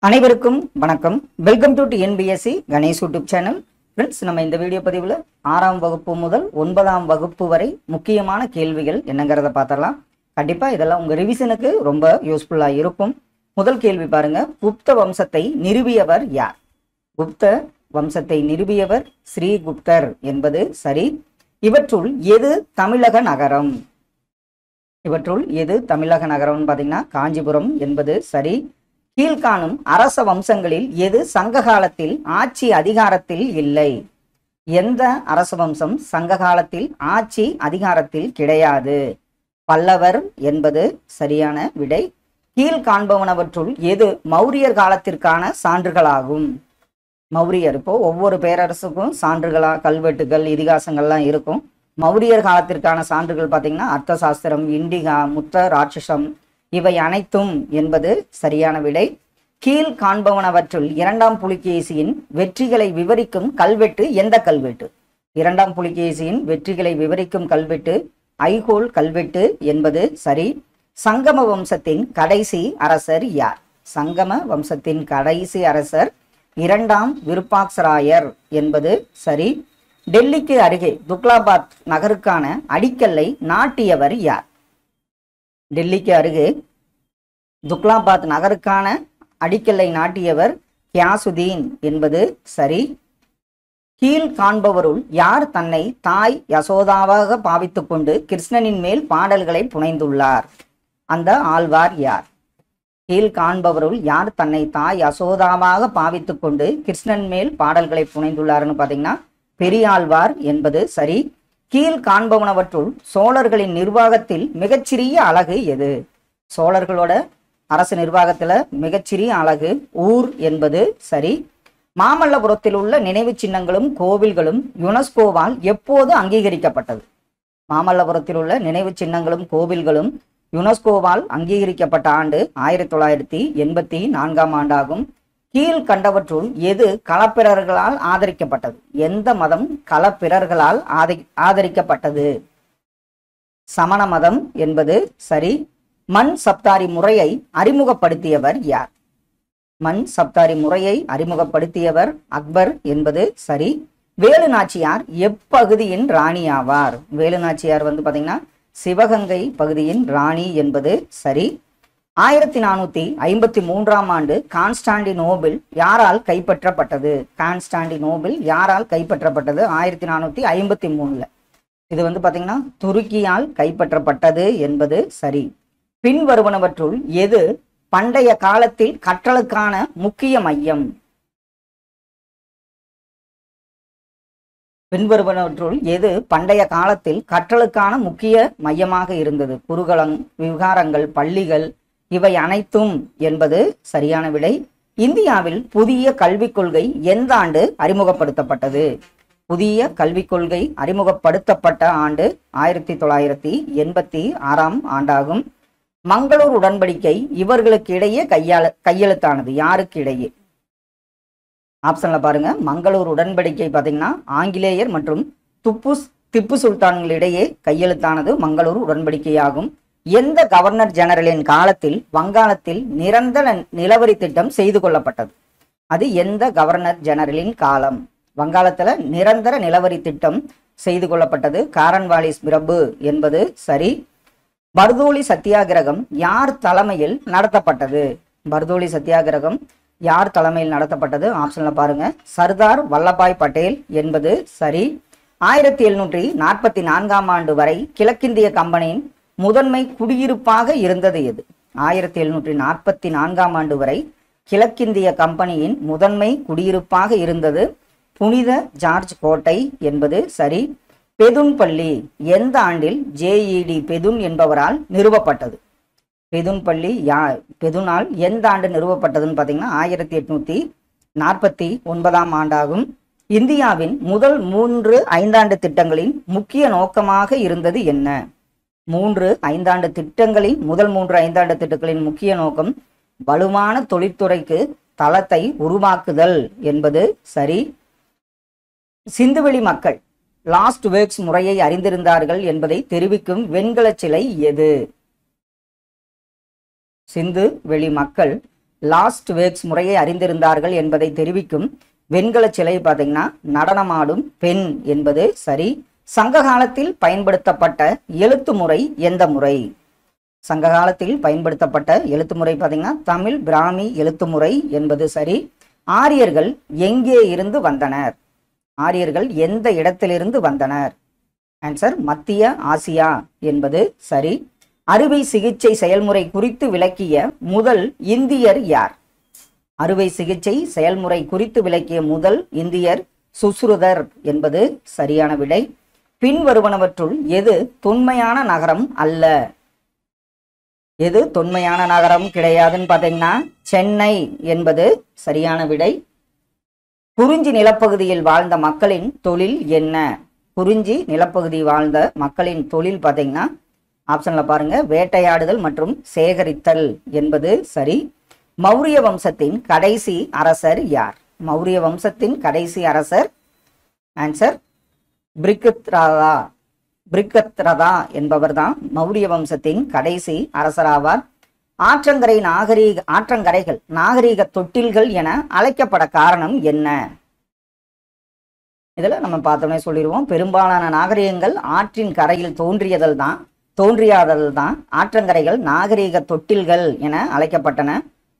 அனைவருக்கும் வணக்கம். Welcome to TNPSC Ganesh YouTube channel. Friends, நம்ம இந்த வீடியோ பதிவில் 6ஆம் வகுப்பு முதல் 9ஆம் வகுப்பு வரை முக்கியமான கேள்விகள் என்னங்கிறத பார்த்துடலாம். கண்டிப்பாக இதெல்லாம் உங்கள் ரிவிஷனுக்கு ரொம்ப யூஸ்ஃபுல்லாக இருக்கும். முதல் கேள்வி பாருங்க. குப்த வம்சத்தை நிறுவியவர் யார்? குப்த வம்சத்தை நிறுவியவர் ஸ்ரீகுப்தர் என்பது சரி. இவற்றுள் எது தமிழக நகரம்? இவற்றுள் எது தமிழக நகரம்னு பார்த்தீங்கன்னா காஞ்சிபுரம் என்பது சரி. கீழ்காணும் அரச வம்சங்களில் எது சங்க காலத்தில் ஆட்சி அதிகாரத்தில் இல்லை? எந்த அரச வம்சம் சங்க காலத்தில் ஆட்சி அதிகாரத்தில் கிடையாது? பல்லவர் என்பது சரியான விடை. கீழ்காண்பவனவற்றுள் எது மௌரியர் காலத்திற்கான சான்றுகளாகும்? மௌரியர், இப்போ ஒவ்வொரு பேரரசுக்கும் சான்றுகளா கல்வெட்டுகள் இதிகாசங்கள்லாம் இருக்கும். மௌரியர் காலத்திற்கான சான்றுகள் பார்த்தீங்கன்னா அர்த்த சாஸ்திரம், இண்டிகா, முத்த ராட்சசம் இவை அனைத்தும் என்பது சரியான விடை. கீழ் காண்பவனவற்றுள் 2ஆம் புலிகேசியின் வெற்றிகளை விவரிக்கும் கல்வெட்டு எந்த கல்வெட்டு? 2ஆம் புலிகேசியின் வெற்றிகளை விவரிக்கும் கல்வெட்டு ஐகோல் கல்வெட்டு என்பது சரி. சங்கம வம்சத்தின் கடைசி அரசர் யார்? சங்கம வம்சத்தின் கடைசி அரசர் 2ஆம் விருப்பாக்சராயர் என்பது சரி. டெல்லிக்கு அருகே துக்லாபாத் நகருக்கான அடிக்கல்லை நாட்டியவர் யார்? டெல்லிக்கு அருகே துக்லாபாத் நகருக்கான அடிக்கல்லை நாட்டியவர் கியாசுதீன் என்பது சரி. கீழ் காண்பவருள் யார் தன்னை தாய் யசோதாவாக பாவித்துக் கொண்டு கிருஷ்ணனின் மேல் பாடல்களை புனைந்துள்ளார்? அந்த ஆழ்வார் யார்? கீழ் காண்பவருள் யார் தன்னை தாய் யசோதாவாக பாவித்துக் கொண்டு கிருஷ்ணன் மேல் பாடல்களை புனைந்துள்ளார்னு பார்த்தீங்கன்னா பெரியாழ்வார் என்பது சரி. கீழ் காண்பவனவற்றுள் சோழர்களின் நிர்வாகத்தில் மிகச்சிறிய அலகு எது? சோழர்களோட அரசு நிர்வாகத்துல மிகச்சிறிய அலகு ஊர் என்பது சரி. மாமல்லபுரத்தில் உள்ள நினைவு சின்னங்களும் கோவில்களும் யுனெஸ்கோவால் எப்போது அங்கீகரிக்கப்பட்டது? மாமல்லபுரத்தில் உள்ள நினைவு சின்னங்களும் கோவில்களும் யுனெஸ்கோவால் அங்கீகரிக்கப்பட்ட ஆண்டு 1984ஆம் ஆண்டாகும். கீழ் கண்டவற்றுள் எது களப்பிரர்களால் ஆதரிக்கப்பட்டது? எந்த மதம் களப்பிரர்களால் ஆதரிக்கப்பட்டது? சமண மதம் என்பது சரி. மண் சப்தாரி முறையை அறிமுகப்படுத்தியவர் யார்? மண் சப்தாரி முறையை அறிமுகப்படுத்தியவர் அக்பர் என்பது சரி. வேலு நாச்சியார் எப்பகுதியின் ராணி ஆவார்? வேலு நாச்சியார் பாத்தீங்கன்னா சிவகங்கை பகுதியின் ராணி என்பது சரி. 1453ஆம் ஆண்டு கான்ஸ்டாண்டினோபிள் யாரால் கைப்பற்றப்பட்டது? கான்ஸ்டாண்டினோபிள் யாரால் கைப்பற்றப்பட்டது? 1453. இது பாத்தீங்கன்னா துருக்கியால் கைப்பற்றப்பட்டது என்பது சரி. பின்வருவனவற்றுள் எது பண்டைய காலத்தில் கற்றலுக்கான முக்கிய மையம்? பின்வருவனவற்றுள் எது பண்டைய காலத்தில் கற்றலுக்கான முக்கிய மையமாக இருந்தது? குருகுலம், விகாரங்கள், பள்ளிகள் இவை அனைத்தும் என்பது சரியான விடை. இந்தியாவில் புதிய கல்விக் கொள்கை எந்த ஆண்டு அறிமுகப்படுத்தப்பட்டது? புதிய கல்விக் கொள்கை அறிமுகப்படுத்தப்பட்ட ஆண்டு 1986ஆம் ஆண்டாகும். மங்களூர் உடன்படிக்கை இவர்களுக்கு இடையே கையெழுத்தானது யாருக்கு இடையே? ஆப்ஷன்ல பாருங்க. மங்களூர் உடன்படிக்கை பார்த்தீங்கன்னா ஆங்கிலேயர் மற்றும் திப்பு சுல்தான்களிடையே கையெழுத்தானது மங்களூர் உடன்படிக்கையாகும். எந்த கவர்னர் ஜெனரலின் காலத்தில் வங்காளத்தில் நிரந்தர நிலவரி திட்டம் செய்து கொள்ளப்பட்டது? அது எந்த கவர்னர் ஜெனரலின் காலம்? வங்காளத்துல நிரந்தர நிலவரி திட்டம் செய்து கொள்ளப்பட்டது காரன்வாலிஸ் பிரபு என்பது சரி. பர்தோலி சத்தியாகிரகம் யார் தலைமையில் நடத்தப்பட்டது? பர்தோலி சத்தியாகிரகம் யார் தலைமையில் நடத்தப்பட்டது? ஆப்ஷன்ல பாருங்க. சர்தார் வல்லபாய் பட்டேல் என்பது சரி. 1744ஆம் ஆண்டு வரை கிழக்கிந்திய கம்பெனியின் முதன்மை குடியிருப்பாக இருந்தது எது? 1744ஆம் ஆண்டு வரை கிழக்கிந்திய கம்பெனியின் முதன்மை குடியிருப்பாக இருந்தது புனித ஜார்ஜ் கோட்டை என்பது சரி. பெதுன் பள்ளி எந்த ஆண்டில் ஜேஇடி பெதுன் என்பவரால் நிறுவப்பட்டது? பெதுன் பள்ளி பெதுனால் எந்த ஆண்டு நிறுவப்பட்டதுன்னு பார்த்தீங்கன்னா 1849ஆம் ஆண்டாகும். இந்தியாவின் முதல் 3 ஐந்தாண்டு திட்டங்களின் முக்கிய நோக்கமாக இருந்தது என்ன? 3 ஐந்தாண்டு திட்டங்களின் முதல் 3 ஐந்தாண்டு திட்டங்களின் முக்கிய நோக்கம் வலுவான தொழிற்துறைக்கு தளத்தை உருவாக்குதல் என்பது சரி. சிந்துவெளி மக்கள் லாஸ்ட் வேர்க்ஸ் முறையை அறிந்திருந்தார்கள் என்பதை தெரிவிக்கும் வெண்கல சிலை எது? சிந்து வெளி மக்கள் லாஸ்ட் வேக்ஸ் முறையை அறிந்திருந்தார்கள் என்பதை தெரிவிக்கும் வெண்கல சிலை பார்த்தீங்கன்னா நடனமாடும் பெண் என்பது சரி. சங்க காலத்தில் பயன்படுத்தப்பட்ட எழுத்து முறை எந்த முறை? சங்க காலத்தில் பயன்படுத்தப்பட்ட எழுத்து முறை பார்த்தீங்கன்னா தமிழ் பிராமி எழுத்து முறை என்பது சரி. ஆரியர்கள் எங்கே இருந்து வந்தனர்? ஆரியர்கள் எந்த இடத்திலிருந்து வந்தனர்? ஆன்சர் மத்திய ஆசியா என்பது சரி. அறுவை சிகிச்சை செயல்முறை குறித்து விளக்கிய முதல் இந்தியர் யார்? அறுவை சிகிச்சை செயல்முறை குறித்து விளக்கிய முதல் இந்தியர் சுஷ்ருதர் என்பது சரியான விடை. பின்வருவனவற்றுள் எது தொன்மையான நகரம் அல்ல? எது தொன்மையான நகரம் கிடையாதுன்னு பார்த்தீங்கன்னா சென்னை என்பது சரியான விடை. குறிஞ்சி நிலப்பகுதியில் வாழ்ந்த மக்களின் தொழில் என்ன? குறிஞ்சி நிலப்பகுதி வாழ்ந்த மக்களின் தொழில் பார்த்தீங்கன்னா ஆப்ஷன்ல பாருங்க வேட்டையாடுதல் மற்றும் சேகரித்தல் என்பது சரி. மௌரிய வம்சத்தின் கடைசி அரசர் யார்? மௌரிய வம்சத்தின் கடைசி அரசர் ஆன்சர் பிரிகத்ரதா. பிரிகத்ரதா என்பவர் தான் மௌரிய வம்சத்தின் கடைசி அரசராவார். ஆற்றங்கரைகள் நாகரீக தொட்டில்கள் என அழைக்கப்பட காரணம் என்ன? இதுல நம்ம பார்த்தோன்னே சொல்லிடுவோம். பெரும்பாலான நாகரிகங்கள் ஆற்றின் கரையில் தோன்றியாதல் தான் ஆற்றங்கரைகள் நாகரீக தொட்டில்கள் என அழைக்கப்பட்டன.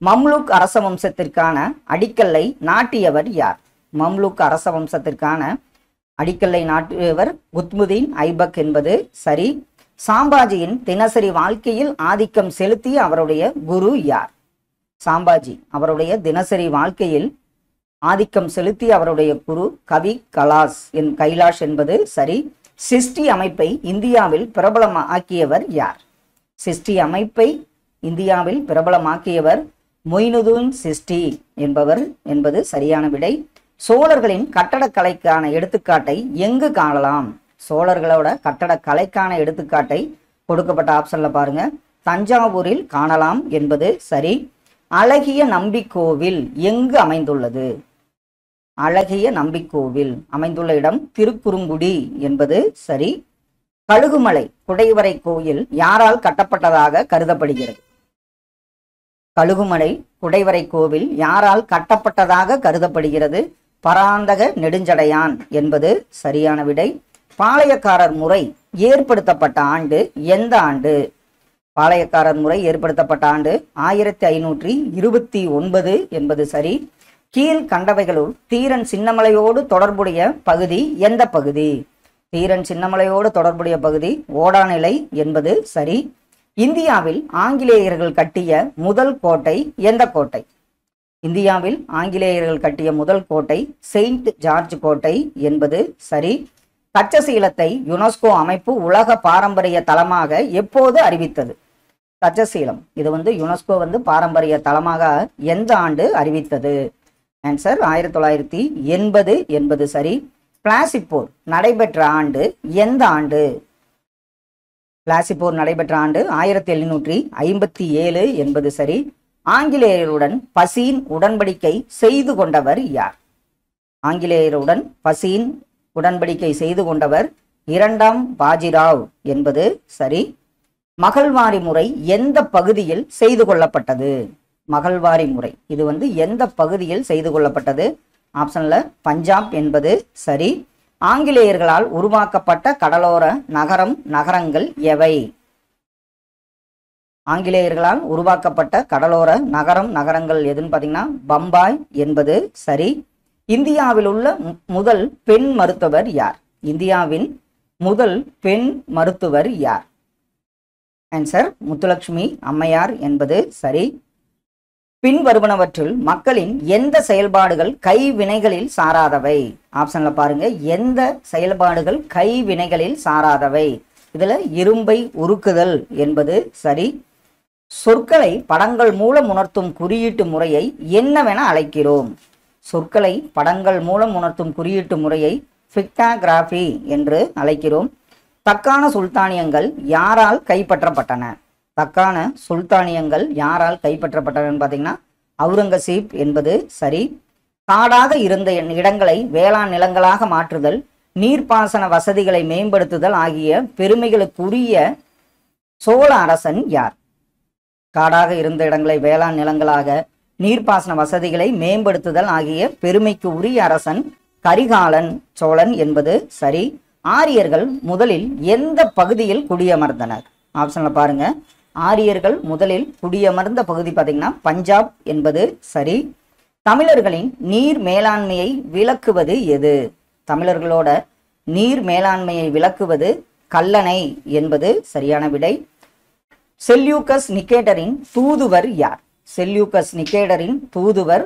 மம்லுக் அரச வம்சத்திற்கான அடிக்கல்லை நாட்டியவர் யார்? மம்லுக் அரச வம்சத்திற்கான அடிக்கல்லை நாட்டியவர் குத்முதீன் ஐபக் என்பது சரி. சாம்பாஜியின் தினசரி வாழ்க்கையில் ஆதிக்கம் செலுத்திய அவருடைய குரு யார்? சாம்பாஜி அவருடைய தினசரி வாழ்க்கையில் ஆதிக்கம் செலுத்திய அவருடைய குரு கவி கைலாஷ் என்பது சரி. சிஸ்டி அமைப்பை இந்தியாவில் பிரபலமாக்கியவர் யார்? சிஸ்டி அமைப்பை இந்தியாவில் பிரபலமாக்கியவர் மொய்னுதீன் சிஸ்டி என்பவர் என்பது சரியான விடை. சோழர்களின் கட்டடக்கலைக்கான எடுத்துக்காட்டை எங்கு காணலாம்? சோழர்களோட கட்டடக்கலைக்கான எடுத்துக்காட்டை கொடுக்கப்பட்ட ஆப்ஷன்ல பாருங்க தஞ்சாவூரில் காணலாம் என்பது சரி. அழகிய நம்பிக்கோவில் எங்கு அமைந்துள்ளது? அழகிய நம்பிக்கோவில் அமைந்துள்ள இடம் திருக்குறுங்குடி என்பது சரி. கழுகுமலை குடைவரை கோயில் யாரால் கட்டப்பட்டதாக கருதப்படுகிறது? கழுகுமலை குடைவரை கோவில் யாரால் கட்டப்பட்டதாக கருதப்படுகிறது? பராந்தக நெடுஞ்சடையான் என்பது சரியான விடை. பாளையக்காரர் முறை ஏற்படுத்தப்பட்ட ஆண்டு எந்த ஆண்டு? பாளையக்காரர் முறை ஏற்படுத்தப்பட்ட ஆண்டு 1529 என்பது சரி. கீழ் கண்டவைகளுள் தீரன் சின்னமலையோடு தொடர்புடைய பகுதி எந்த பகுதி? தீரன் சின்னமலையோடு தொடர்புடைய பகுதி ஓடாநிலை என்பது சரி. இந்தியாவில் ஆங்கிலேயர்கள் கட்டிய முதல் கோட்டை எந்த கோட்டை? இந்தியாவில் ஆங்கிலேயர்கள் கட்டிய முதல் கோட்டை செயின்ட் ஜார்ஜ் கோட்டை என்பது சரி. தட்சசீலத்தை யுனெஸ்கோ அமைப்பு உலக பாரம்பரிய தலமாக எப்போது அறிவித்தது? தட்சசீலம் இது யுனெஸ்கோ பாரம்பரிய தலமாக எந்த ஆண்டு அறிவித்தது? ஆன்சர் 1980 என்பது சரி. பிளாசிப்போர் நடைபெற்ற ஆண்டு எந்த ஆண்டு? பிளாசிப்போர் நடைபெற்ற ஆண்டு 1757 என்பது சரி. ஆங்கிலேயருடன் பசீன் உடன்படிக்கை செய்து கொண்டவர் யார்? ஆங்கிலேயருடன் பசீன் உடன்படிக்கை செய்து கொண்டவர் இரண்டாம் பாஜிராவ் என்பது சரி. மகள்வாரி முறை எந்த பகுதியில் செய்து கொள்ளப்பட்டது? மகள்வாரி முறை இது எந்த பகுதியில் செய்து கொள்ளப்பட்டது? ஆப்ஷன்ல பஞ்சாப் என்பது சரி. ஆங்கிலேயர்களால் உருவாக்கப்பட்ட கடலோர நகரங்கள் எவை? ஆங்கிலேயர்களால் உருவாக்கப்பட்ட கடலோர நகரங்கள் எதுன்னு பார்த்தீங்கன்னா பம்பாய் என்பது சரி. இந்தியாவில் உள்ள முதல் பெண் மருத்துவர் யார்? இந்தியாவின் முதல் பெண் மருத்துவர் யார்? ஆன்சர் முத்துலட்சுமி அம்மையார் என்பது சரி. பின்வருவனவற்றில் மக்களின் எந்த செயல்பாடுகள் கைவினைகளில் சாராதவை? ஆப்ஷன்ல பாருங்க எந்த செயல்பாடுகள் கைவினைகளில் சாராதவை? இதுல இரும்பை உருக்குதல் என்பது சரி. சொற்களை படங்கள் மூலம் உணர்த்தும் குறியீட்டு முறையை என்னவென அழைக்கிறோம்? சொற்களை படங்கள் மூலம் உணர்த்தும் குறியீட்டு முறையை பிக்டாகிராஃபி என்று அழைக்கிறோம். தக்கான சுல்தானியங்கள் யாரால் கைப்பற்றப்பட்டன? தக்கான சுல்தானியங்கள் யாரால் கைப்பற்றப்பட்டன பார்த்தீங்கன்னா அவுரங்கசீப் என்பது சரி. காடாக இருந்த இடங்களை வேளாண் நிலங்களாக மாற்றுதல், நீர்ப்பாசன வசதிகளை மேம்படுத்துதல் ஆகிய பெருமைகளுக்குரிய சோழ அரசன் யார்? காடாக இருந்த இடங்களை வேளாண் நிலங்களாக நீர்ப்பாசன வசதிகளை மேம்படுத்துதல் ஆகிய பெருமைக்கு உரிய அரசன் கரிகாலன் சோழன் என்பது சரி. ஆரியர்கள் முதலில் எந்த பகுதியில் குடியமர்ந்தனர்? ஆப்ஷன்ல பாருங்க. ஆரியர்கள் முதலில் குடியமர்ந்த பகுதி பார்த்தீங்கன்னா பஞ்சாப் என்பது சரி. தமிழர்களின் நீர் மேலாண்மையை விளக்குவது எது? தமிழர்களோட நீர் மேலாண்மையை விளக்குவது கல்லணை என்பது சரியான விடை. செல்யூக்கஸ் நிகேட்டரின் தூதுவர் யார்? செல்யூக்கஸ் நிகேட்டரின் தூதுவர்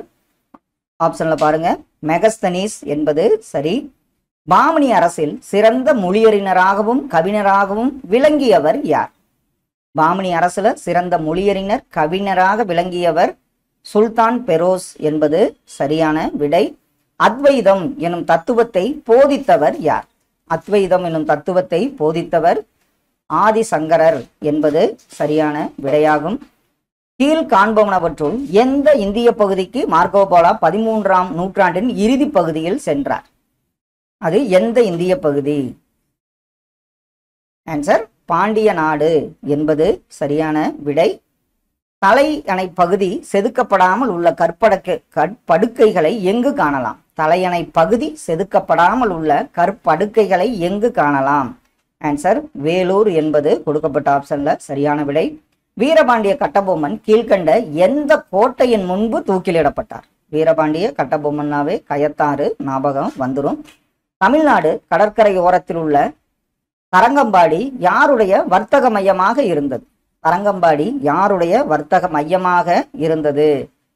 ஆப்ஷன்ல பாருங்க மெகஸ்தனீஸ் என்பது சரி. பாமணி அரசில் சிறந்த மொழியறிஞராகவும் கவிஞராகவும் விளங்கியவர் யார்? பாமணி அரசுல சிறந்த மொழியறிஞர் கவிஞராக விளங்கியவர் சுல்தான் பெரோஸ் என்பது சரியான விடை. அத்வைதம் எனும் தத்துவத்தை போதித்தவர் யார்? அத்வைதம் எனும் தத்துவத்தை போதித்தவர் ஆதிசங்கரர் என்பது சரியான விடையாகும். கீழ் காண்பவனவற்றுள் எந்த இந்திய பகுதிக்கு மார்க்கோபோலா 13ஆம் நூற்றாண்டின் இறுதி பகுதியில் சென்றார்? அது எந்த இந்திய பகுதி? ஆன்சர் பாண்டிய நாடு என்பது சரியான விடை. தலையணை பகுதி செதுக்கப்படாமல் உள்ள கற்படுக்கைகளை எங்கு காணலாம்? தலையணை பகுதி செதுக்கப்படாமல் உள்ள கற்படுக்கைகளை எங்கு காணலாம்? ஆன்சர் வேலூர் என்பது கொடுக்கப்பட்ட ஆப்ஷன்ல சரியான விடை. வீரபாண்டிய கட்டபொம்மன் கீழ்கண்ட எந்த கோட்டையின் முன்பு தூக்கிலிடப்பட்டார்? வீரபாண்டிய கட்டபொம்மன்னாவே கயத்தாறு ஞாபகம் வந்துடும். தமிழ்நாடு கடற்கரை ஓரத்தில் உள்ள தரங்கம்பாடி யாருடைய வர்த்தக மையமாக இருந்தது? தரங்கம்பாடி யாருடைய வர்த்தக மையமாக இருந்தது?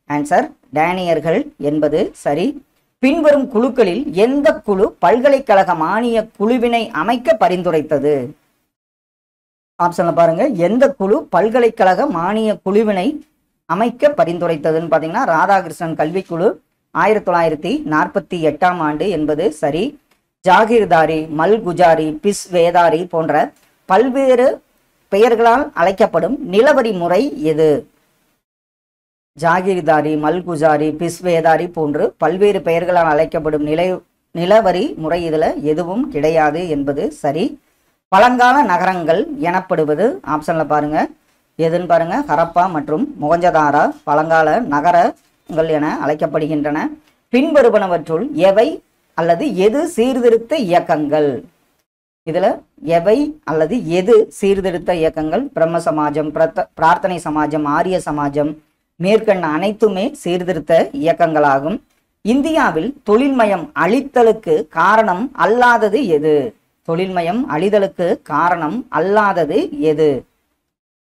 ஆன்சர் டேனியர்கள் என்பது சரி. பின்வரும் குழுக்களில் எந்த குழு பல்கலைக்கழக மானிய குழுவினை அமைக்க பரிந்துரைத்தது? ஆப்ஷன்ல பாருங்க. எந்த குழு பல்கலைக்கழக மானிய குழுவினை அமைக்க பரிந்துரைத்ததுன்னு பாத்தீங்கன்னா ராதாகிருஷ்ணன் கல்விக்குழு 1948ஆம் ஆண்டு என்பது சரி. ஜாகிர்தாரி, மல்குஜாரி, பிஸ்வேதாரி போன்ற பல்வேறு பெயர்களால் அழைக்கப்படும் நிலவரி முறை எது? ஜாகிர்தாரி, மல்குஜாரி, பிஸ்வேதாரி போன்று பல்வேறு பெயர்களால் அழைக்கப்படும் நிலவரி முறை இதுல எதுவும் கிடையாது என்பது சரி. பழங்கால நகரங்கள் எனப்படுவது ஆப்ஷன்ல பாருங்க. எதுன்னு பாருங்க. ஹரப்பா மற்றும் மொகஞ்சதாரா பழங்கால நகரங்கள் என அழைக்கப்படுகின்றன. பின்வருவனவற்றுள் எவை அல்லது எது சீர்திருத்த இயக்கங்கள்? இதுல எவை அல்லது எது சீர்திருத்த இயக்கங்கள்? பிரம்ம சமாஜம், பிரார்த்தனை சமாஜம், ஆரிய சமாஜம் மேற்கண்ட அனைத்துமே சீர்திருத்த இயக்கங்களாகும். இந்தியாவில் தொழில்மயம் அழித்தலுக்கு காரணம் அல்லாதது எது? தொழில்மயம் அழிதலுக்கு காரணம் அல்லாதது எது?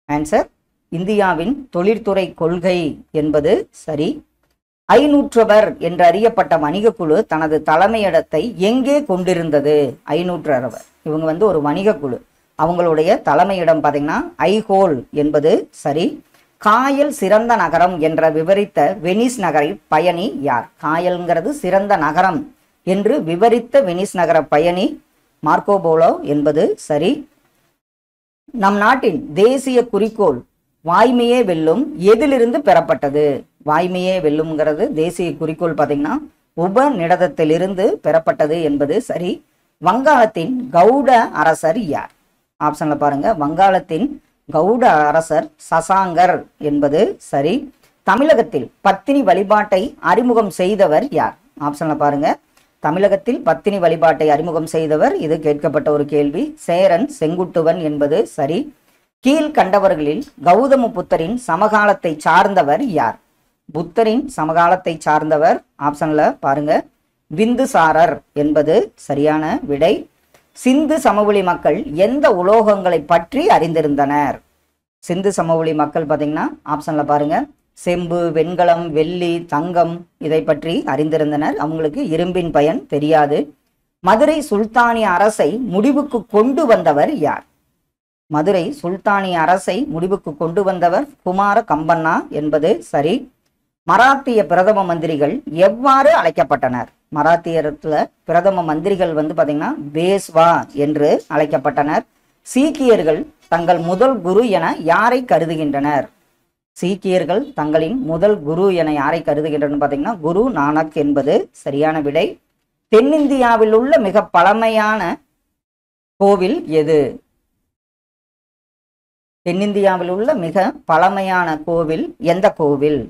ஆன்சர் இந்தியாவின் தொழிற்துறை கொள்கை என்பது சரி. ஐநூற்றவர் என்று அறியப்பட்ட வணிக குழு தனது தலைமையிடத்தை எங்கே கொண்டிருந்தது? ஐநூற்றவர் இவங்க ஒரு வணிக குழு. அவங்களுடைய தலைமையிடம் பார்த்தீங்கன்னா ஐஹோல் என்பது சரி. காயல் சிறந்த நகரம் என்ற விவரித்த வெனிஸ் நகரை பயணி யார்? காயல்ங்கிறது சிறந்த நகரம் என்று விவரித்த வெனிஸ் நகர பயணி மார்க்கோபோலோ என்பது சரி. நம் நாட்டின் தேசிய குறிக்கோள் வாய்மையே வெல்லும் எதிலிருந்து பெறப்பட்டது? வாய்மையே வெல்லும்ங்கிறது தேசிய குறிக்கோள் பார்த்தீங்கன்னா உபநிடதத்திலிருந்து பெறப்பட்டது என்பது சரி. வங்காளத்தின் கவுட அரசர் யார்? ஆப்ஷன்ல பாருங்க. வங்காளத்தின் கவுட அரசர் சசாங்கர் என்பது சரி. தமிழகத்தில் பத்தினி வழிபாட்டை அறிமுகம் செய்தவர் யார்? ஆப்ஷன்ல பாருங்க. தமிழகத்தில் பத்தினி வழிபாட்டை அறிமுகம் செய்தவர், இது கேட்கப்பட்ட ஒரு கேள்வி, சேரன் செங்குட்டுவன் என்பது சரி. கீழ்கண்டவர்களில் கௌதம புத்தரின் சமகாலத்தை சார்ந்தவர் யார்? புத்தரின் சமகாலத்தை சார்ந்தவர் ஆப்ஷன்ல பாருங்க விந்துசாரர் என்பது சரியான விடை. சிந்து சமவெளி மக்கள் எந்த உலோகங்களை பற்றி அறிந்திருந்தனர்? சிந்து சமவெளி மக்கள் பார்த்தீங்கன்னா ஆப்ஷன்ல பாருங்க செம்பு, வெண்கலம், வெள்ளி, தங்கம் இதை பற்றி அறிந்திருந்தனர். அவங்களுக்கு இரும்பின் பயன் தெரியாது. மதுரை சுல்தானிய அரசை முடிவுக்கு கொண்டு வந்தவர் யார்? மதுரை சுல்தானிய அரசை முடிவுக்கு கொண்டு வந்தவர் குமார கம்பண்ணா என்பது சரி. மராத்திய பிரதம மந்திரிகள் எவ்வாறு அழைக்கப்பட்டனர்? மராத்தியத்துல பிரதம மந்திரிகள் பாத்தீங்கன்னா பேஸ்வா என்று அழைக்கப்பட்டனர். சீக்கியர்கள் தங்கள் முதல் குரு என யாரை கருதுகின்றனர்? சீக்கியர்கள் தங்களின் முதல் குரு என யாரை கருதுகின்றனர் பார்த்தீங்கன்னா குரு நானக் என்பது சரியான விடை. தென்னிந்தியாவில் உள்ள மிக பழமையான கோவில் எது? தென்னிந்தியாவில் உள்ள மிக பழமையான கோவில் எந்த கோவில்?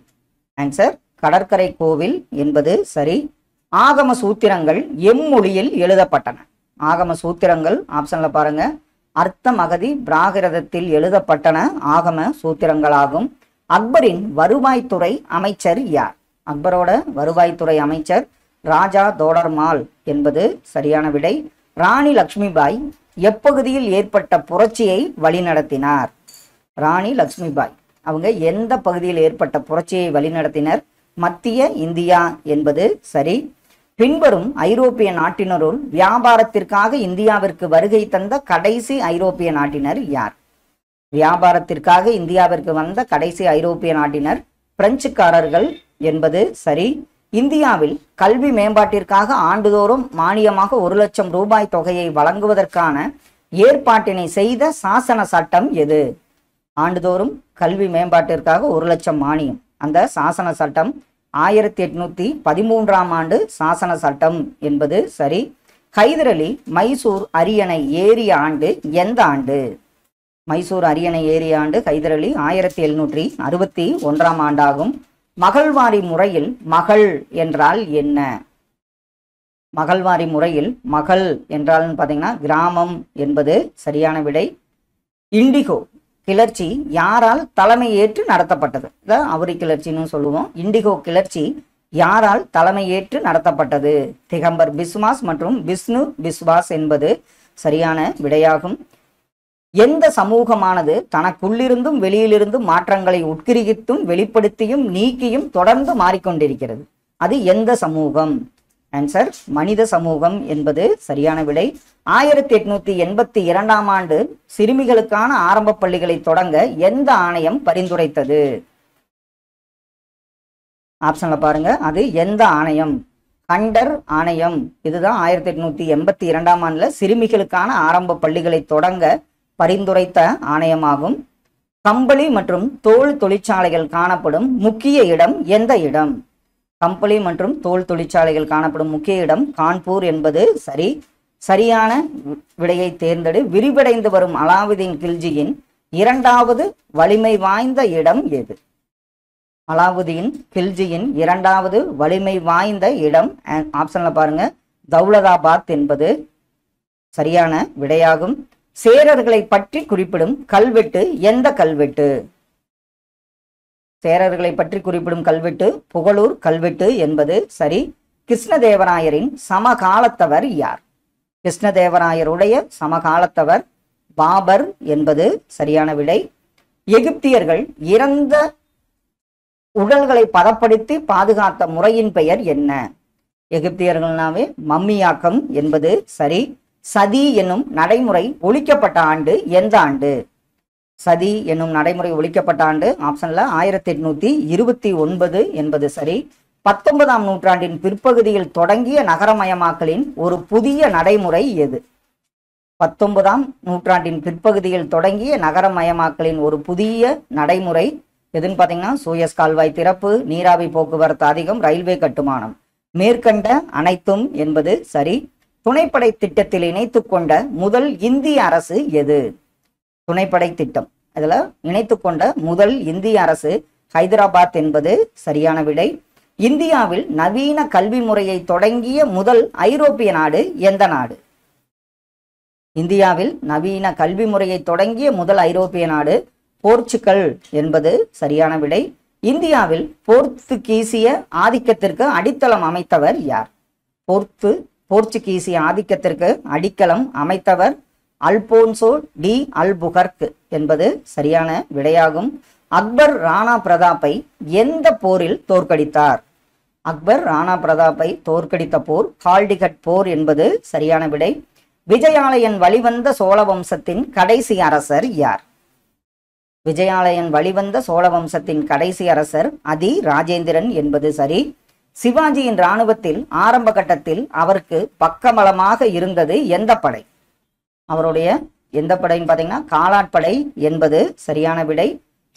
ஆன்சர் கடற்கரை கோவில் என்பது சரி. ஆகம சூத்திரங்கள் எம்மொழியில் எழுதப்பட்டன. ஆகம சூத்திரங்கள் ஆப்ஷன்ல பாருங்க, அர்த்தம் அகதி பிராகிருதத்தில் எழுதப்பட்டன ஆகம சூத்திரங்களாகும். அக்பரின் வருவாய்த்துறை அமைச்சர் யார்? அக்பரோட வருவாய்த்துறை அமைச்சர் ராஜா தோடர்மால் என்பது சரியான விடை. ராணி லக்ஷ்மிபாய் எப்பகுதியில் ஏற்பட்ட புரட்சியை வழிநடத்தினார்? ராணி லக்ஷ்மிபாய் அவங்க எந்த பகுதியில் ஏற்பட்ட புரட்சியை வழிநடத்தினர்? மத்திய இந்தியா என்பது சரி. பின்வரும் ஐரோப்பிய நாட்டினருள் வியாபாரத்திற்காக இந்தியாவிற்கு வருகை தந்த கடைசி ஐரோப்பிய நாட்டினர் யார்? வியாபாரத்திற்காக இந்தியாவிற்கு வந்த கடைசி ஐரோப்பிய நாட்டினர் பிரெஞ்சுக்காரர்கள் என்பது சரி. இந்தியாவில் கல்வி மேம்பாட்டிற்காக ஆண்டுதோறும் மானியமாக 1 லட்சம் ரூபாய் தொகையை வழங்குவதற்கான ஏற்பாட்டினை செய்த சாசன சட்டம் எது? ஆண்டுதோறும் கல்வி மேம்பாட்டிற்காக 1 லட்சம் மானியம், அந்த சாசன சட்டம் 1813ஆம் ஆண்டு சாசன சட்டம் என்பது சரி. ஹைதர் அலி மைசூர் அரியணை ஏறிய ஆண்டு எந்த ஆண்டு? மைசூர் அரியணை ஏறிய ஆண்டு ஹைதர் அலி 1761ஆம் ஆண்டாகும். மகள்வாரி முறையில் மகள் என்றால் என்ன? மகள்வாரி முறையில் மகள் என்றால் பார்த்தீங்கன்னா கிராமம் என்பது சரியான விடை. இண்டிகோ கிளர்ச்சி யாரால் தலைமை ஏற்று நடத்தப்பட்டது? இதான் அவுரி கிளர்ச்சின்னு சொல்லுவோம். இண்டிகோ கிளர்ச்சி யாரால் தலைமை ஏற்று நடத்தப்பட்டது? திகம்பர் பிஸ்வாஸ் மற்றும் விஷ்ணு பிஸ்வாஸ் என்பது சரியான விடையாகும். எந்த சமூகமானது தனக்குள்ளிருந்தும் வெளியிலிருந்தும் மாற்றங்களை உட்கிரகித்தும் வெளிப்படுத்தியும் நீக்கியும் தொடர்ந்து மாறிக்கொண்டிருக்கிறது? அது எந்த சமூகம்? ஆன்சர் மனித சமூகம் என்பது சரியான விடை. 1882ஆம் ஆண்டு சிறுமிகளுக்கான ஆரம்ப பள்ளிகளை தொடங்க எந்த ஆணையம் பரிந்துரைத்தது? ஆப்ஷன்ல பாருங்க, அது எந்த ஆணையம்? ஹண்டர் ஆணையம். இதுதான் 1882ஆம் ஆண்டுல சிறுமிகளுக்கான ஆரம்ப பள்ளிகளை தொடங்க பரிந்துரைத்த ஆணையமாகும். கம்பளி மற்றும் தோல் தொழிற்சாலைகள் காணப்படும் முக்கிய இடம் எந்த இடம்? கம்பளி மற்றும் தோல் தொழிற்சாலைகள் காணப்படும் முக்கிய இடம் கான்பூர் என்பது சரி. சரியான விடையை தேர்ந்தெடு. விரிவடைந்து வரும் அலாவுதீன் கில்ஜியின் 2வது வலிமை வாய்ந்த இடம் எது? அலாவுதீன் கில்ஜியின் 2வது வலிமை வாய்ந்த இடம் ஆப்ஷன்ல பாருங்க, தௌலதாபாத் என்பது சரியான விடையாகும். சேரர்களை பற்றி குறிப்பிடும் கல்வெட்டு எந்த கல்வெட்டு? சேரர்களை பற்றி குறிப்பிடும் கல்வெட்டு புகழூர் கல்வெட்டு என்பது சரி. கிருஷ்ணதேவராயரின் சமகாலத்தவர் யார்? கிருஷ்ணதேவராயருடைய சமகாலத்தவர் பாபர் என்பது சரியான விடை. எகிப்தியர்கள் இறந்த உடல்களை பதப்படுத்தி பாதுகாத்த முறையின் பெயர் என்ன? எகிப்தியர்கள்னாவே மம்மியாக்கம் என்பது சரி. சதி என்னும் நடைமுறை ஒழிக்கப்பட்ட ஆண்டு எந்த ஆண்டு? சதி என்னும் நடைமுறை ஒழிக்கப்பட்ட ஆண்டு ஆப்ஷன்ல 1829 என்பது சரி. 19ஆம் நூற்றாண்டின் பிற்பகுதியில் தொடங்கிய நகரமயமாக்கலின் ஒரு புதிய நடைமுறை எது? 19ஆம் நூற்றாண்டின் பிற்பகுதியில் தொடங்கிய நகரமயமாக்கலின் ஒரு புதிய நடைமுறை எதுன்னு பார்த்தீங்கன்னா சூயஸ் கால்வாய் திறப்பு, நீராவி போக்குவரத்து அதிகம், ரயில்வே கட்டுமானம். மேற்கண்ட அனைத்தும் என்பது சரி. துணைப்படை திட்டத்தில் இணைத்து கொண்ட முதல் இந்திய அரசு எது? துணைப்படை திட்டம் இதுல இணைத்து கொண்ட முதல் இந்திய அரசு ஹைதராபாத் என்பது சரியான விடை. இந்தியாவில் நவீன கல்வி முறையை தொடங்கிய முதல் ஐரோப்பிய நாடு எந்த நாடு? இந்தியாவில் நவீன கல்வி முறையை தொடங்கிய முதல் ஐரோப்பிய நாடு போர்ச்சுகல் என்பது சரியான விடை. இந்தியாவில் போர்த்துகீசிய ஆதிக்கத்திற்கு அடித்தளம் அமைத்தவர் யார்? போர்ச்சுகீசிய ஆதிக்கத்திற்கு அடித்தளம் அமைத்தவர் அல்போன்சோ டி அல்புகர்க் என்பது சரியான விடையாகும். அக்பர் ராணா பிரதாப்பை எந்த போரில் தோற்கடித்தார்? அக்பர் ராணா பிரதாப்பை தோற்கடித்த போர் கால்டிகட் போர் என்பது சரியான விடை. விஜயாலயன் வழிவந்த சோழ வம்சத்தின் கடைசி அரசர் யார்? விஜயாலயன் வழிவந்த சோழ வம்சத்தின் கடைசி அரசர் அதி ராஜேந்திரன் என்பது சரி. சிவாஜியின் இராணுவத்தில் ஆரம்ப கட்டத்தில் அவருக்கு பக்கபலமாக இருந்தது எந்த படை? அவருடைய எந்த படைன்னு பார்த்தீங்கன்னா காலாட்படை என்பது சரியான விடை.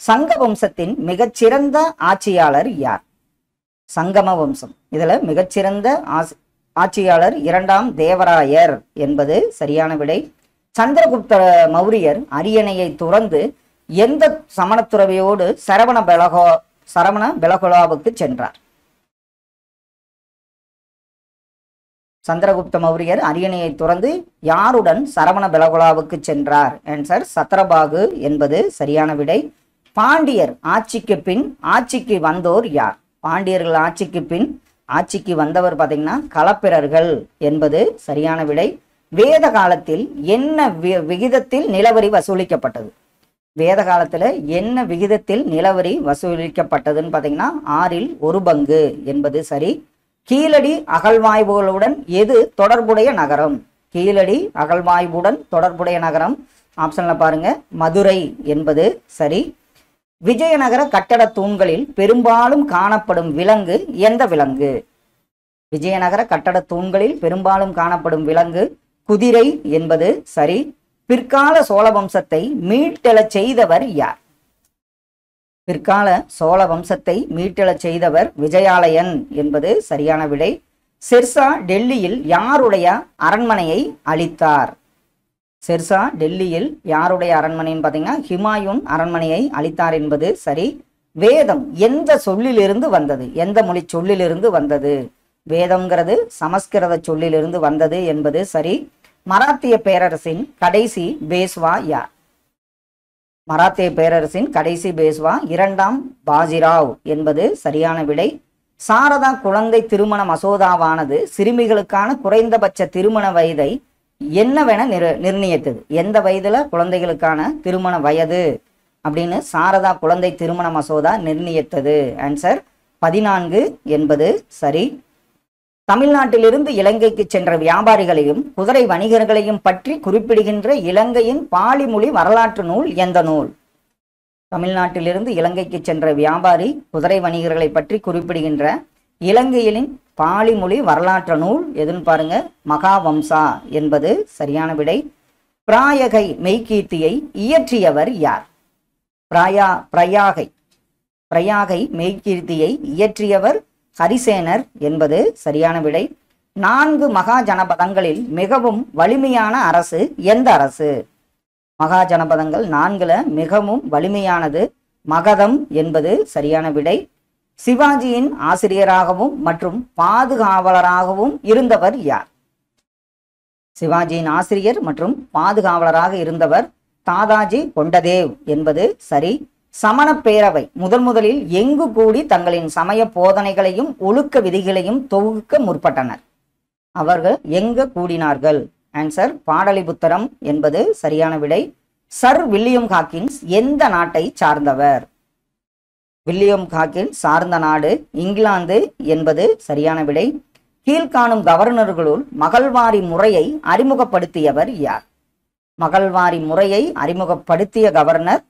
சங்க வம்சத்தின் மிகச்சிறந்த ஆட்சியாளர் யார்? சங்கம வம்சம் இதுல மிகச்சிறந்த ஆட்சியாளர் 2ஆம் தேவராயர் என்பது சரியான விடை. சந்திரகுப்த மௌரியர் அரியணையை துறந்து எந்த சமணத்துறவியோடு சரவண பெலகுலாவுக்கு சென்றார்? சந்திரகுப்த மௌரியர் அரியணையை துறந்து யாருடன் சரவண பெலகுலாவுக்கு சென்றார்? ஆன்சர் சத்திரபாகு என்பது சரியான விடை. பாண்டியர் ஆட்சிக்கு பின் ஆட்சிக்கு வந்தோர் யார்? பாண்டியர்கள் ஆட்சிக்கு பின் ஆட்சிக்கு வந்தவர் பார்த்தீங்கன்னா களப்பிரர்கள் என்பது சரியான விடை. வேத காலத்தில் என்ன விகிதத்தில் நிலவரி வசூலிக்கப்பட்டது? வேத காலத்துல என்ன விகிதத்தில் நிலவரி வசூலிக்கப்பட்டதுன்னு பார்த்தீங்கன்னா 1/6 என்பது சரி. கீழடி அகழ்வாய்வுகளுடன் எது தொடர்புடைய நகரம்? கீழடி அகழ்வாய்வுடன் தொடர்புடைய நகரம் ஆப்ஷன்ல பாருங்க மதுரை என்பது சரி. விஜயநகர கட்டட தூண்களில் பெரும்பாலும் காணப்படும் விலங்கு எந்த விலங்கு? விஜயநகர கட்டட தூண்களில் பெரும்பாலும் காணப்படும் விலங்கு குதிரை என்பது சரி. பிற்கால சோழ வம்சத்தை மீட்டெழச் செய்தவர் யார்? பிற்கால சோழ வம்சத்தை மீட்டெழச் செய்தவர் விஜயாலயன் என்பது சரியான விடை. ஷெர்ஷா டெல்லியில் யாருடைய அரண்மனையை அளித்தார்? ஷெர்ஷா டெல்லியில் யாருடைய அரண்மனைன்னு பார்த்தீங்கன்னா ஹுமாயூன் அரண்மனையை அளித்தார் என்பது சரி. வேதம் எந்த சொல்லிலிருந்து வந்தது? எந்த மொழி சொல்லிலிருந்து வந்தது? வேதம்ங்கிறது சமஸ்கிருத சொல்லிலிருந்து வந்தது என்பது சரி. மராத்திய பேரரசின் கடைசி பேஷ்வா யார்? மராத்திய பேரரசின் கடைசி பேஷ்வா 2ஆம் பாஜிராவ் என்பது சரியான விடை. சாரதா குழந்தை திருமண மசோதாவானது சிறுமிகளுக்கான குறைந்தபட்ச திருமண வயதை என்னவென நிர்ணயித்தது? எந்த வயதுல குழந்தைகளுக்கான திருமண வயது அப்படின்னு சாரதா குழந்தை திருமண மசோதா நிர்ணயித்தது? ஆன்சர் 14 என்பது சரி. தமிழ்நாட்டிலிருந்து இலங்கைக்கு சென்ற வியாபாரிகளையும் குதிரை வணிகர்களையும் பற்றி குறிப்பிடுகின்ற இலங்கையின் பாலிமொழி வரலாற்று நூல் எந்த நூல்? தமிழ்நாட்டிலிருந்து இலங்கைக்கு சென்ற வியாபாரி குதிரை வணிகர்களை பற்றி குறிப்பிடுகின்ற இலங்கையின் பாலிமொழி வரலாற்று நூல் எதுன்னு பாருங்க மகாவம்சா என்பது சரியான விடை. பிராயகை மெய்கீர்த்தியை இயற்றியவர் யார்? பிரயாகை மெய்கீர்த்தியை இயற்றியவர் ஹரிசேனர் என்பது சரியான விடை. 4 மகா ஜனபதங்களில் மிகவும் வலிமையான அரசு எந்த அரசு? மகா ஜனபதங்கள் 4ல மிகவும் வலிமையானது மகதம் என்பது சரியான விடை. சிவாஜியின் ஆசிரியராகவும் மற்றும் பாதுகாவலராகவும் இருந்தவர் யார்? சிவாஜியின் ஆசிரியர் மற்றும் பாதுகாவலராக இருந்தவர் தாதாஜி கொண்டதேவ் என்பது சரி. சமண பேரவை முதலில் எங்கு கூடி தங்களின் சமய போதனைகளையும் ஒழுக்க விதிகளையும் தொகுக்க முற்பட்டனர்? அவர்கள் எங்க கூடினார்கள்? ஆன்சர் பாடலிபுத்திரம் என்பது சரியான விடை. சர் வில்லியம் ஹாக்கின்ஸ் எந்த நாட்டை சார்ந்தவர்? வில்லியம் ஹாக்கின்ஸ் சார்ந்த நாடு இங்கிலாந்து என்பது சரியான விடை. கீழ்காணும் கவர்னர்களுள் மகள்வாரி முறையை அறிமுகப்படுத்தியவர் யார்? மகள்வாரி முறையை அறிமுகப்படுத்திய கவர்னர்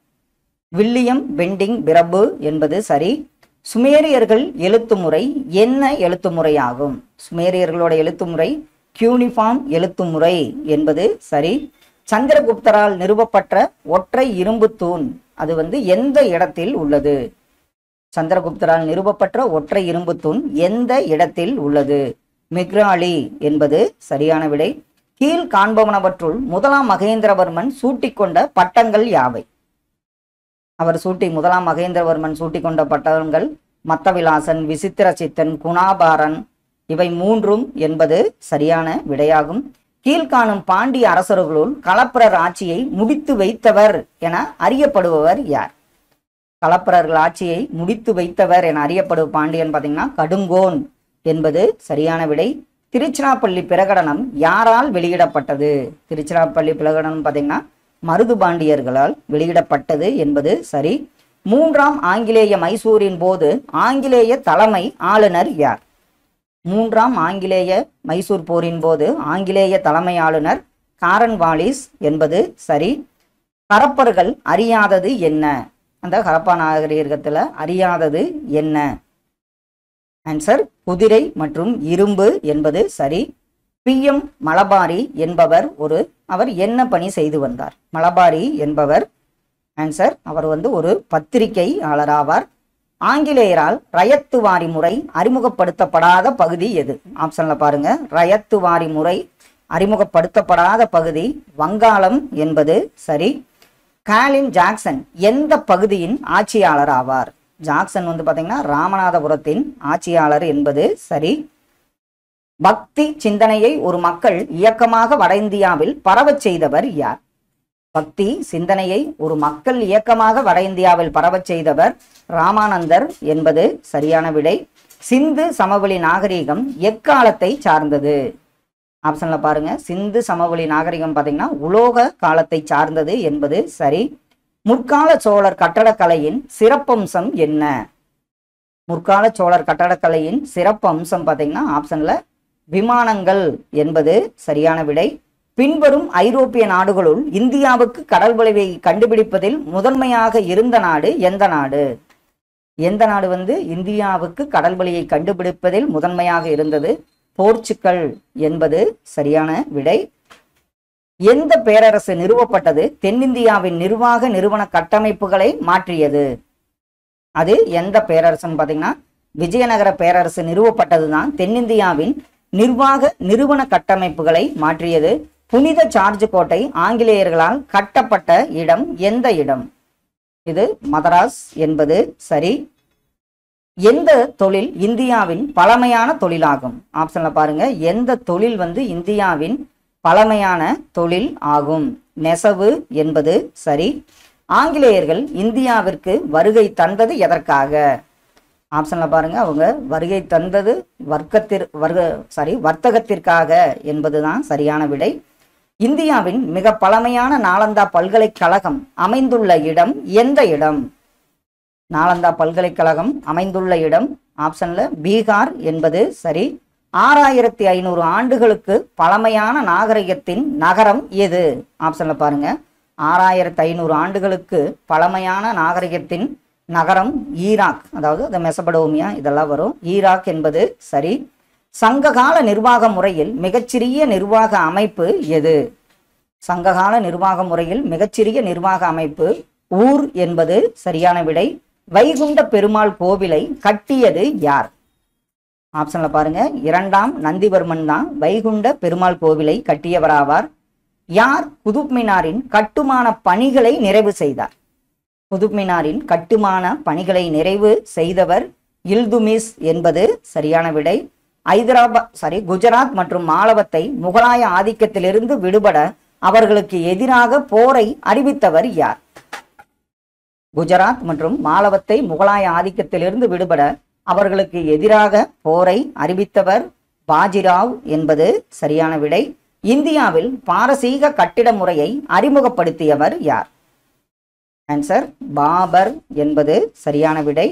வில்லியம் பெண்டிங் பிரபு என்பது சரி. சுமேரியர்கள் எழுத்துமுறை என்ன எழுத்துமுறையாகும்? சுமேரியர்களோட எழுத்துமுறை கியூனிஃபார்ம் எழுத்துமுறை என்பது சரி. சந்திரகுப்தரால் நிறுவப்பட்ட ஒற்றை இரும்பு தூண் அது எந்த இடத்தில் உள்ளது? சந்திரகுப்தரால் நிறுவப்பட்ட ஒற்றை இரும்பு தூண் எந்த இடத்தில் உள்ளது? மிக்ராலி என்பது சரியான விடை. கீழ் காண்பவனவற்றுள் முதலாம் மகேந்திரவர்மன் சூட்டிக்கொண்ட பட்டங்கள் யாவை? முதலாம் மகேந்திரவர்மன் சூட்டிக்கொண்ட பட்டங்கள் மத்தவிலாசன், விசித்திரசித்தன், குணாபாரன் இவை 3 என்பது சரியான விடையாகும். கீழ்காணும் பாண்டிய அரசர்களுள் களப்பிரர் ஆட்சியை முடித்து வைத்தவர் என அறியப்படுபவர் யார்? களப்பிரர்கள் ஆட்சியை முடித்து வைத்தவர் என அறியப்படும் பாண்டியன் பார்த்தீங்கன்னா கடுங்கோன் என்பது சரியான விடை. திருச்சிராப்பள்ளி பிரகடனம் யாரால் வெளியிடப்பட்டது? திருச்சிராப்பள்ளி பிரகடனம் பார்த்தீங்கன்னா மருது பாண்டியர்களால் வெளியிடப்பட்டது என்பது சரி. 3ஆம் ஆங்கிலேய மைசூரின் போது ஆங்கிலேய தலைமை ஆளுநர் யார்? 3ஆம் ஆங்கிலேய மைசூர் போரின் போது ஆங்கிலேய தலைமை ஆளுநர் காரன்வாலிஸ் என்பது சரி. ஹரப்பர்கள் அறியாதது என்ன? அந்த ஹரப்பா நாகரிகத்துல அறியாதது என்ன? ஆன்சர் குதிரை மற்றும் இரும்பு என்பது சரி. PM மலபாரி என்பவர் அவர் என்ன பணி செய்து வந்தார்? மலபாரி என்பவர் ஆன்சர் அவர் ஒரு பத்திரிகையாளராவார். ஆங்கிலேயரால் ரயத்துவாரி முறை அறிமுகப்படுத்தப்படாத பகுதி எது? ஆப்ஷன்ல பாருங்க. ரயத்துவாரி முறை அறிமுகப்படுத்தப்படாத பகுதி வங்காளம் என்பது சரி. காலின் ஜாக்சன் எந்த பகுதியின் ஆட்சியாளர் ஆவார்? ஜாக்சன் வந்து பார்த்தீங்கன்னா ராமநாதபுரத்தின் ஆட்சியாளர் என்பது சரி. பக்தி சிந்தனையை ஒரு மக்கள் இயக்கமாக வட இந்தியாவில் பரவச் செய்தவர் யார்? பக்தி சிந்தனையை ஒரு மக்கள் இயக்கமாக வட இந்தியாவில் பரவச் செய்தவர் ராமானந்தர் என்பது சரியான விடை. சிந்து சமவெளி நாகரிகம் எக்காலத்தை சார்ந்தது? ஆப்ஷன்ல பாருங்க, சிந்து சமவெளி நாகரிகம் பார்த்தீங்கன்னா உலோக காலத்தை சார்ந்தது என்பது சரி. முற்கால சோழர் கட்டடக்கலையின் சிறப்பம்சம் என்ன? முற்கால சோழர் கட்டடக்கலையின் சிறப்பம்சம் பார்த்தீங்கன்னா ஆப்ஷன்ல விமானங்கள் என்பது சரியான விடை. பின்வரும் ஐரோப்பிய நாடுகளுள் இந்தியாவுக்கு கடல் வழியை கண்டுபிடிப்பதில் முதன்மையாக இருந்த நாடு எந்த நாடு? எந்த நாடு வந்து இந்தியாவுக்கு கடல் வழியை கண்டுபிடிப்பதில் முதன்மையாக இருந்தது? போர்ச்சுகல் என்பது சரியான விடை. எந்த பேரரசு நிறுவப்பட்டது தென்னிந்தியாவின் நிர்வாக நிறுவன கட்டமைப்புகளை மாற்றியது? அது எந்த பேரரசுன்னு பார்த்தீங்கன்னா விஜயநகர பேரரசு நிறுவப்பட்டதுதான் தென்னிந்தியாவின் நிர்வாக நிறுவன கட்டமைப்புகளை மாற்றியது. புனித ஜார்ஜ் கோட்டை ஆங்கிலேயர்களால் கட்டப்பட்ட இடம் எந்த இடம்? இது மதராஸ் என்பது சரி. எந்த தொழில் இந்தியாவின் பழமையான தொழிலாகும்? ஆப்ஷன்ல பாருங்க, எந்த தொழில் வந்து இந்தியாவின் பழமையான தொழில் ஆகும்? நெசவு என்பது சரி. ஆங்கிலேயர்கள் இந்தியாவிற்கு வருகை தந்தது எதற்காக? ஆப்ஷன்ல பாருங்க, அவங்க வருகை தந்தது வர்த்தகத்திற்காக என்பதுதான் சரியான விடை. இந்தியாவின் மிக பழமையான நாலந்தா பல்கலைக்கழகம் அமைந்துள்ள இடம் எந்த இடம்? நாலந்தா பல்கலைக்கழகம் அமைந்துள்ள இடம் ஆப்ஷன்ல பீகார் என்பது சரி. 6500 ஆண்டுகளுக்கு பழமையான நாகரிகத்தின் நகரம் எது? ஆப்ஷன்ல பாருங்க, 6500 ஆண்டுகளுக்கு பழமையான நாகரிகத்தின் நகரம் ஈராக், அதாவது அந்த மெசபடோமியா இதெல்லாம் வரும். ஈராக் என்பது சரி. சங்ககால நிர்வாக முறையில் மிகச்சிறிய நிர்வாக அமைப்பு எது? சங்ககால நிர்வாக முறையில் மிகச்சிறிய நிர்வாக அமைப்பு ஊர் என்பது சரியான விடை. வைகுண்ட பெருமாள் கோவிலை கட்டியது யார்? ஆப்ஷன்ல பாருங்க, 2ஆம் நந்திவர்மன் தான் வைகுண்ட பெருமாள் கோவிலை கட்டியவராவார். யார் குதுப் மினாரின் கட்டுமான பணிகளை நிறைவு செய்தார்? குதுப் மினாரின் கட்டுமான பணிகளை நிறைவு செய்தவர் இல்துமிஸ் என்பது சரியான விடை. குஜராத் மற்றும் மாலவத்தை முகலாய ஆதிக்கத்திலிருந்து விடுபட அவர்களுக்கு எதிராக போரை அறிவித்தவர் யார்? குஜராத் மற்றும் மாலவத்தை முகலாய ஆதிக்கத்திலிருந்து விடுபட அவர்களுக்கு எதிராக போரை அறிவித்தவர் பாஜிராவ் என்பது சரியான விடை. இந்தியாவில் பாரசீக கட்டிட முறையை அறிமுகப்படுத்தியவர் யார்? ஆன்சர் பாபர் என்பது சரியான விடை.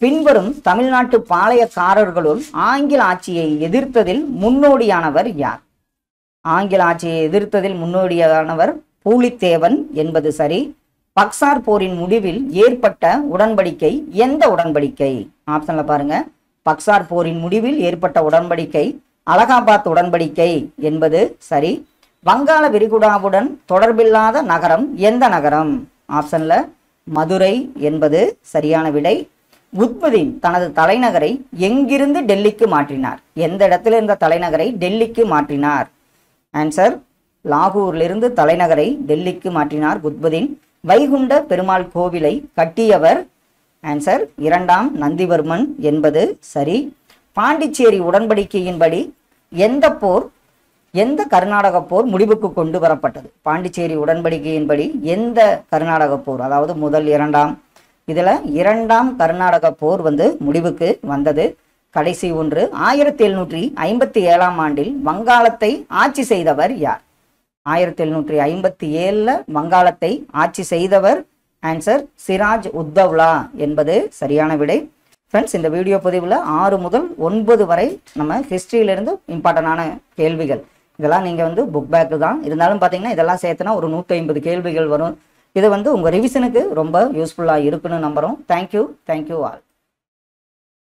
பின்வரும் தமிழ்நாட்டு பாளையக்காரர்களுள் ஆங்கில ஆட்சியை எதிர்த்ததில் முன்னோடியானவர் யார்? ஆங்கில ஆட்சியை எதிர்த்ததில் முன்னோடியானவர் பூலித்தேவன் என்பது சரி. பக்சார் போரின் முடிவில் ஏற்பட்ட உடன்படிக்கை எந்த உடன்படிக்கை? ஆப்ஷன்ல பாருங்க, பக்சார் போரின் முடிவில் ஏற்பட்ட உடன்படிக்கை அலகாபாத் உடன்படிக்கை என்பது சரி. வங்காள விரிகுடாவுடன் தொடர்பில்லாத நகரம் எந்த நகரம்? ஆப்ஷன்ல மதுரை என்பது சரியான விடை. குத்புதீன் தனது தலைநகரை எங்கிருந்து டெல்லிக்கு மாற்றினார்? எந்த இடத்துல இருந்த தலைநகரை டெல்லிக்கு மாற்றினார்? ஆன்சர் லாகூரிலிருந்து தலைநகரை டெல்லிக்கு மாற்றினார் குத்புதீன். வைகுண்ட பெருமாள் கோவிலை கட்டியவர்? ஆன்சர் 2ஆம் நந்திவர்மன் என்பது சரி. பாண்டிச்சேரி உடன்படிக்கையின்படி எந்த கர்நாடக போர் முடிவுக்கு கொண்டு வரப்பட்டது? பாண்டிச்சேரி உடன்படிக்கையின்படி எந்த கர்நாடக போர், அதாவது முதல் 2ஆம், இதுல 2ஆம் கர்நாடக போர் வந்து முடிவுக்கு வந்தது. கடைசி ஒன்று 1757ஆம் ஆண்டில் வங்காளத்தை ஆட்சி செய்தவர் யார்? 1757 வங்காளத்தை ஆட்சி செய்தவர் ஆன்சர் சிராஜ் உத்தவ்லா என்பது சரியான விடை. ஃப்ரெண்ட்ஸ், இந்த வீடியோ பதிவில் 6 முதல் 9 வரை நம்ம ஹிஸ்ட்ரியிலிருந்து இம்பார்ட்டண்டான கேள்விகள், இதெல்லாம் நீங்கள் வந்து புக் பேக்கு தான் இருந்தாலும் பார்த்தீங்கன்னா இதெல்லாம் சேர்த்துனா ஒரு 150 கேள்விகள் வரும். இது வந்து உங்கள் ரிவிஷனுக்கு ரொம்ப யூஸ்ஃபுல்லாக இருக்குன்னு நம்புகிறோம். Thank you all.